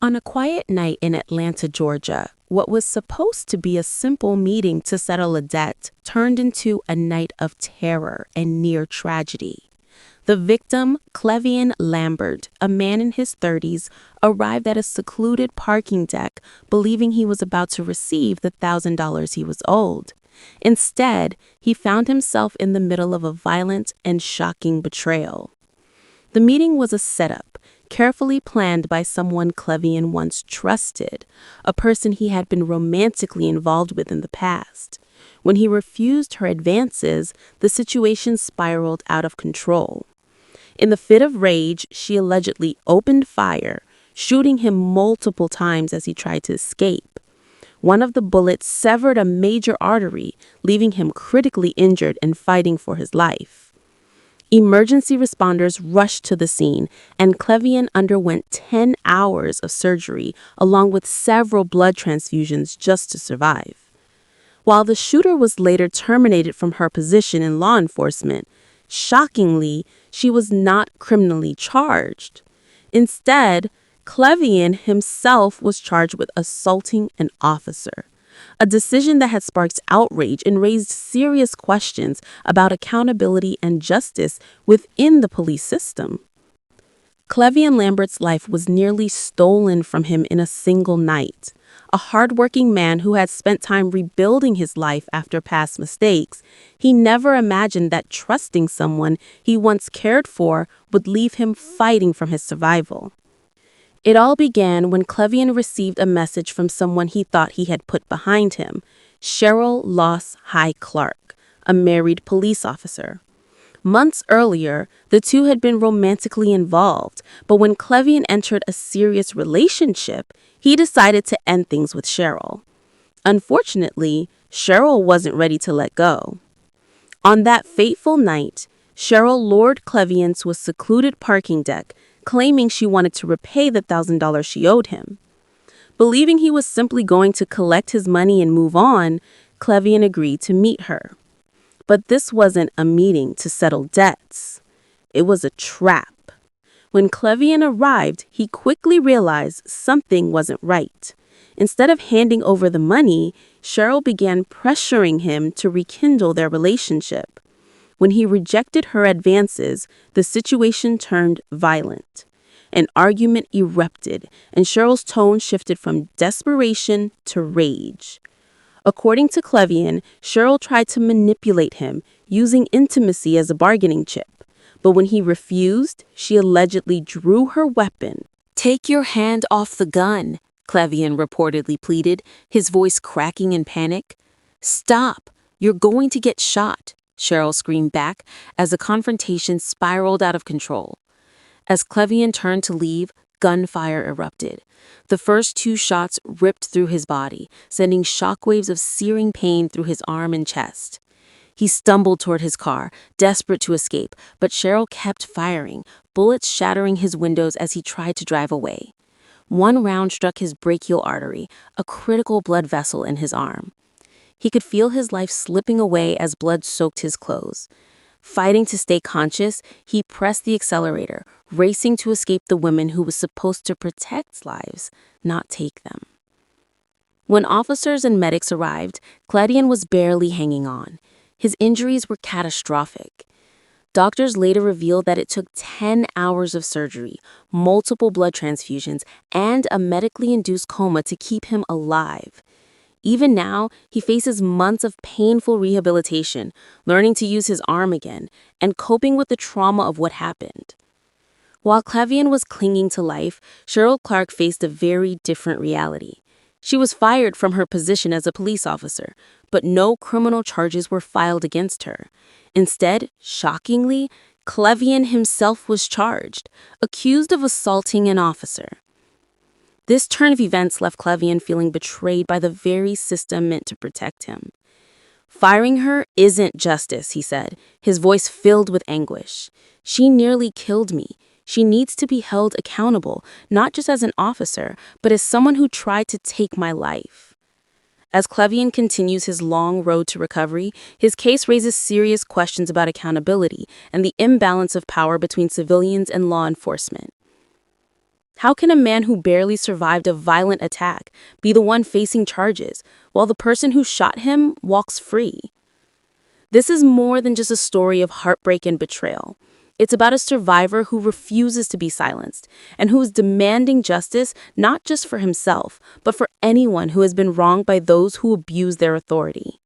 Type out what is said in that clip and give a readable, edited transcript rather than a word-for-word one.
On a quiet night in Atlanta, Georgia, what was supposed to be a simple meeting to settle a debt turned into a night of terror and near tragedy. The victim, Clevian Lambert, a man in his 30s, arrived at a secluded parking deck believing he was about to receive the $1,000 he was owed. Instead, he found himself in the middle of a violent and shocking betrayal. The meeting was a setup, carefully planned by someone Clevian once trusted, a person he had been romantically involved with in the past. When he refused her advances, the situation spiraled out of control. In the fit of rage, she allegedly opened fire, shooting him multiple times as he tried to escape. One of the bullets severed a major artery, leaving him critically injured and fighting for his life. Emergency responders rushed to the scene, and Clevian underwent 10 hours of surgery, along with several blood transfusions just to survive. While the shooter was later terminated from her position in law enforcement, shockingly, she was not criminally charged. Instead, Clevian himself was charged with assaulting an officer, a decision that had sparked outrage and raised serious questions about accountability and justice within the police system. Clevian Lambert's life was nearly stolen from him in a single night. A hardworking man who had spent time rebuilding his life after past mistakes, he never imagined that trusting someone he once cared for would leave him fighting for his survival. It all began when Clevian received a message from someone he thought he had put behind him, Cheryl Loss High Clark, a married police officer. Months earlier, the two had been romantically involved, but when Clevian entered a serious relationship, he decided to end things with Cheryl. Unfortunately, Cheryl wasn't ready to let go. On that fateful night, Cheryl lured Clevian to a secluded parking deck, claiming she wanted to repay the $1,000 she owed him. Believing he was simply going to collect his money and move on, Clevian agreed to meet her. But this wasn't a meeting to settle debts. It was a trap. When Clevian arrived, he quickly realized something wasn't right. Instead of handing over the money, Cheryl began pressuring him to rekindle their relationship. When he rejected her advances, the situation turned violent. An argument erupted, and Cheryl's tone shifted from desperation to rage. According to Clevian, Cheryl tried to manipulate him, using intimacy as a bargaining chip. But when he refused, she allegedly drew her weapon. "Take your hand off the gun," Clevian reportedly pleaded, his voice cracking in panic. "Stop! You're going to get shot," Cheryl screamed back as the confrontation spiraled out of control. As Clevian turned to leave, gunfire erupted. The first 2 shots ripped through his body, sending shockwaves of searing pain through his arm and chest. He stumbled toward his car, desperate to escape, but Cheryl kept firing, bullets shattering his windows as he tried to drive away. One round struck his brachial artery, a critical blood vessel in his arm. He could feel his life slipping away as blood soaked his clothes. Fighting to stay conscious, he pressed the accelerator, racing to escape the women who was supposed to protect lives, not take them. When officers and medics arrived, Clevian was barely hanging on. His injuries were catastrophic. Doctors later revealed that it took 10 hours of surgery, multiple blood transfusions, and a medically induced coma to keep him alive. Even now, he faces months of painful rehabilitation, learning to use his arm again, and coping with the trauma of what happened. While Clevian was clinging to life, Cheryl Clark faced a very different reality. She was fired from her position as a police officer, but no criminal charges were filed against her. Instead, shockingly, Clevian himself was charged, accused of assaulting an officer. This turn of events left Clevian feeling betrayed by the very system meant to protect him. "Firing her isn't justice," he said, his voice filled with anguish. "She nearly killed me. She needs to be held accountable, not just as an officer, but as someone who tried to take my life." As Clevian continues his long road to recovery, his case raises serious questions about accountability and the imbalance of power between civilians and law enforcement. How can a man who barely survived a violent attack be the one facing charges, while the person who shot him walks free? This is more than just a story of heartbreak and betrayal. It's about a survivor who refuses to be silenced and who is demanding justice not just for himself, but for anyone who has been wronged by those who abuse their authority.